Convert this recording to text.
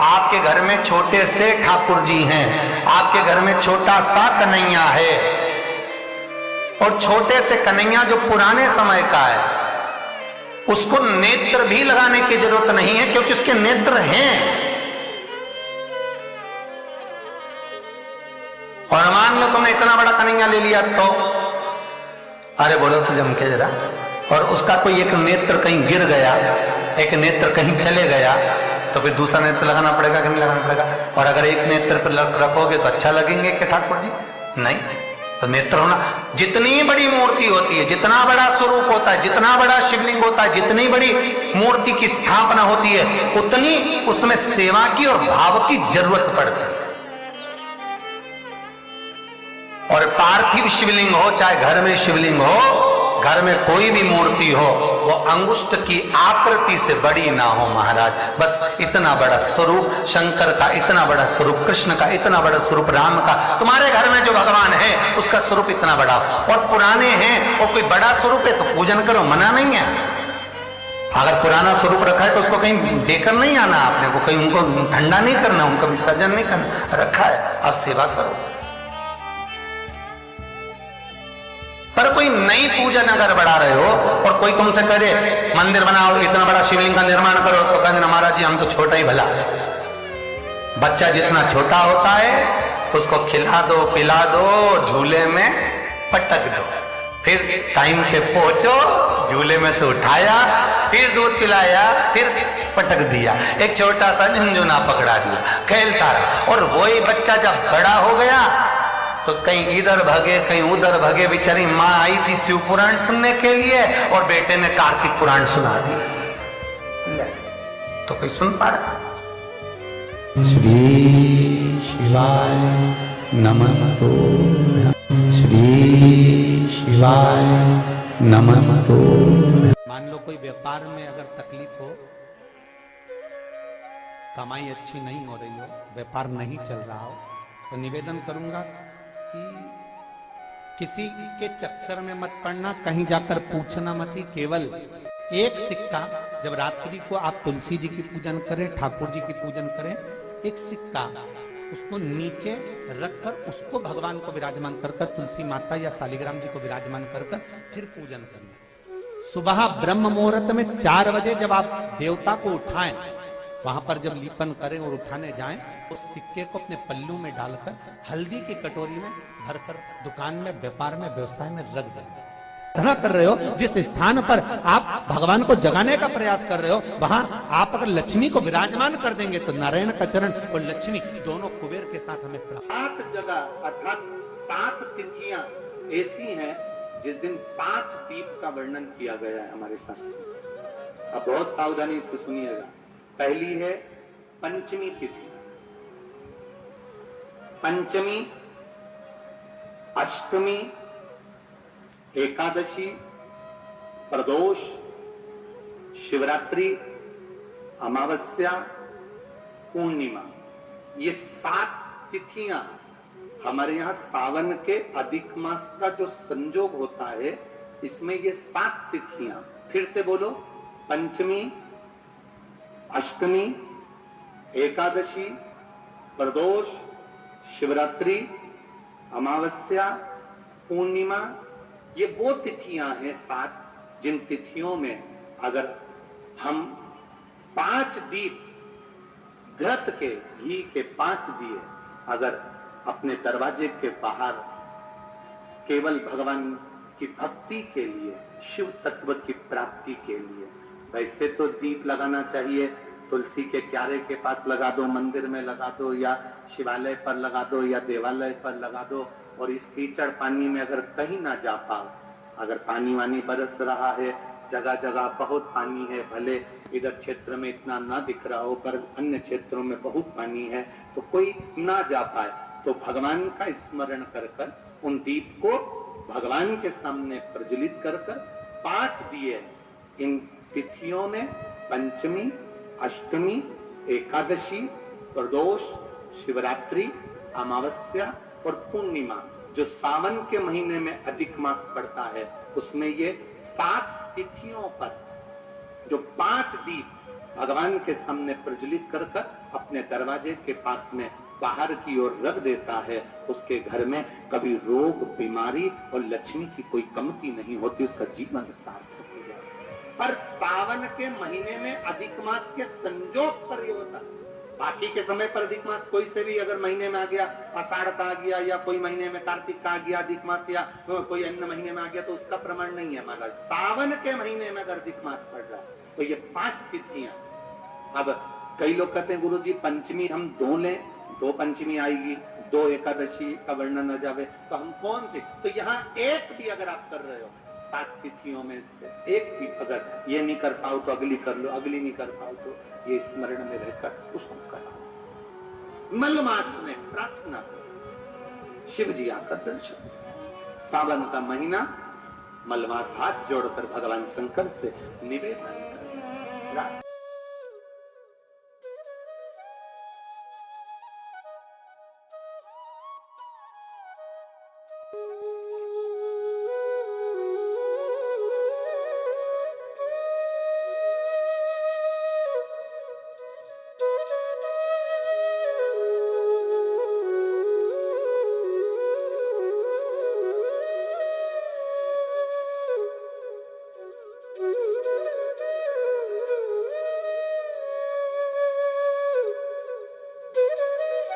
आपके घर में छोटे से ठाकुर जी हैं, आपके घर में छोटा सा कन्हैया है, और छोटे से कन्हैया जो पुराने समय का है, उसको नेत्र भी लगाने की जरूरत नहीं है, क्योंकि उसके नेत्र हैं। और मान लो तुमने इतना बड़ा कन्हैया ले लिया तो, अरे बोलो तो जम के जरा, और उसका कोई एक नेत्र कहीं गिर गया, एक नेत्र कहीं चले गया, तो फिर दूसरा नेत्र लगाना पड़ेगा कि नहीं लगाना पड़ेगा? और अगर एक नेत्र पर रखोगे तो अच्छा लगेंगे कि ठाकुर जी? नहीं। तो नेत्र होना, जितनी बड़ी मूर्ति होती है, जितना बड़ा स्वरूप होता है, जितना बड़ा शिवलिंग होता है, जितनी बड़ी मूर्ति की स्थापना होती है, उतनी उसमें सेवा की और भाव की जरूरत पड़ती है। और पार्थिव शिवलिंग हो, चाहे घर में शिवलिंग हो, घर में कोई भी मूर्ति हो, वो अंगुष्ठ की आकृति से बड़ी ना हो महाराज। बस इतना बड़ा स्वरूप शंकर का, इतना बड़ा स्वरूप कृष्ण का, इतना बड़ा स्वरूप राम का, तुम्हारे घर में जो भगवान है उसका स्वरूप इतना बड़ा। और पुराने हैं और कोई बड़ा स्वरूप है तो पूजन करो, मना नहीं है। अगर पुराना स्वरूप रखा है तो उसको कहीं देकर नहीं आना आपने को, कहीं उनको ठंडा नहीं करना, उनका विसर्जन नहीं करना, रखा है आप सेवा करो। पर कोई नई पूजन अगर बढ़ा रहे हो और कोई तुमसे कह दे मंदिर बनाओ, इतना बड़ा शिवलिंग का निर्माण करो, तो कहते महाराज जी हम तो छोटा ही भला। बच्चा जितना छोटा होता है उसको खिला दो, पिला दो, झूले में पटक दो, फिर टाइम पे पहुंचो, झूले में से उठाया, फिर दूध पिलाया, फिर पटक दिया, एक छोटा सा झुनझुना पकड़ा दिया, खेलता रहा। और वही बच्चा जब बड़ा हो गया तो कहीं इधर भागे कहीं उधर भागे, बेचारी माँ आई थी शिव पुराण सुनने के लिए और बेटे ने कार्तिक पुराण सुना दिया, तो कोई सुन पा रहा? श्री शिवाय नमस्तो, श्री शिवाय नमस्तो। मान लो कोई व्यापार में अगर तकलीफ हो, कमाई अच्छी नहीं हो रही हो, व्यापार नहीं चल रहा हो, तो निवेदन करूंगा कि किसी के चक्कर में मत पड़ना, कहीं जाकर पूछना मत ही। केवल एक सिक्का, जब रात्रि को आप तुलसी जी की पूजन करें, ठाकुर जी की पूजन करें, एक सिक्का उसको नीचे रखकर उसको भगवान को विराजमान कर तुलसी माता या शालिग्राम जी को विराजमान कर फिर पूजन करना। सुबह ब्रह्म मुहूर्त में 4 बजे जब आप देवता को उठाएं, वहां पर जब लीपन करें और उठाने जाएं, उस सिक्के को अपने पल्लू में डालकर हल्दी की कटोरी में भरकर दुकान में, व्यापार में, व्यवसाय में रख देंगे। तरह कर रहे हो, जिस स्थान पर आप भगवान को जगाने का प्रयास कर रहे हो, वहां आप अगर लक्ष्मी को विराजमान कर देंगे तो नारायण का चरण और लक्ष्मी दोनों कुबेर के साथ हमें प्राप्त। 7 जगह अर्थात 7 तिथियां ऐसी हैं जिस दिन 5 दीप का वर्णन किया गया है हमारे शास्त्र में। अब बहुत सावधानी से सुनिएगा। पहली है पंचमी तिथि, पंचमी, अष्टमी, एकादशी, प्रदोष, शिवरात्रि, अमावस्या, पूर्णिमा, ये 7 तिथियां हमारे यहाँ सावन के अधिक मास का जो संजोग होता है, इसमें ये 7 तिथियां, फिर से बोलो, पंचमी, अष्टमी, एकादशी, प्रदोष, शिवरात्रि, अमावस्या, पूर्णिमा, ये वो तिथियां हैं 7, जिन तिथियों में अगर हम 5 दीप घृत के, घी के 5 दिए अगर अपने दरवाजे के बाहर केवल भगवान की भक्ति के लिए, शिव तत्व की प्राप्ति के लिए, वैसे तो दीप लगाना चाहिए, तुलसी के क्यारे के पास लगा दो, मंदिर में लगा दो, या शिवालय पर लगा दो, या देवालय पर लगा दो। और इस कीचड़ पानी में अगर कहीं ना जा पाओ, अगर पानी वानी बरस रहा है, जगह जगह बहुत पानी है, भले इधर क्षेत्र में इतना ना दिख रहा हो पर अन्य क्षेत्रों में बहुत पानी है, तो कोई ना जा पाए तो भगवान का स्मरण कर कर उन दीप को भगवान के सामने प्रज्वलित कर कर 5 दिए इन तिथियों में, पंचमी, अष्टमी, एकादशी, प्रदोष, शिवरात्रि, अमावस्या और पूर्णिमा, जो सावन के महीने में अधिक मास पड़ता है, उसमें ये 7 तिथियों पर जो 5 दीप भगवान के सामने प्रज्वलित कर कर अपने दरवाजे के पास में बाहर की ओर रख देता है, उसके घर में कभी रोग बीमारी और लक्ष्मी की कोई कमती नहीं होती, उसका जीवन सार्थक हो जाता। पर सावन के महीने में अधिक मास के संजोग पर ये होता। बाकी के समय पर अधिक मास कोई से भी अगर महीने में आ गया, आषाढ़ का आ गया या कोई महीने में कार्तिक का आ गया अधिक मास, या कोई अन्य महीने में आ गया, तो उसका प्रमाण नहीं है महाराज। सावन के महीने में अगर अधिक मास पड़ रहा है तो ये 5 तिथियां। अब कई लोग कहते हैं गुरु जी पंचमी हम 2 लें, 2 पंचमी आएगी, 2 एकादशी का वर्णन न जावे, तो हम कौन सी? तो यहाँ एक भी अगर आप कर रहे हो 7 तिथियों में एक भी अगर ये नहीं कर पाओ तो अगली कर लो, अगली नहीं कर पाओ तो ये स्मरण में रहकर उसको कराओ। मलमास में प्रार्थना करो, शिव जी आकर दर्शन। सावन का महीना, मलमास हाथ जोड़कर भगवान शंकर से निवेदन करें।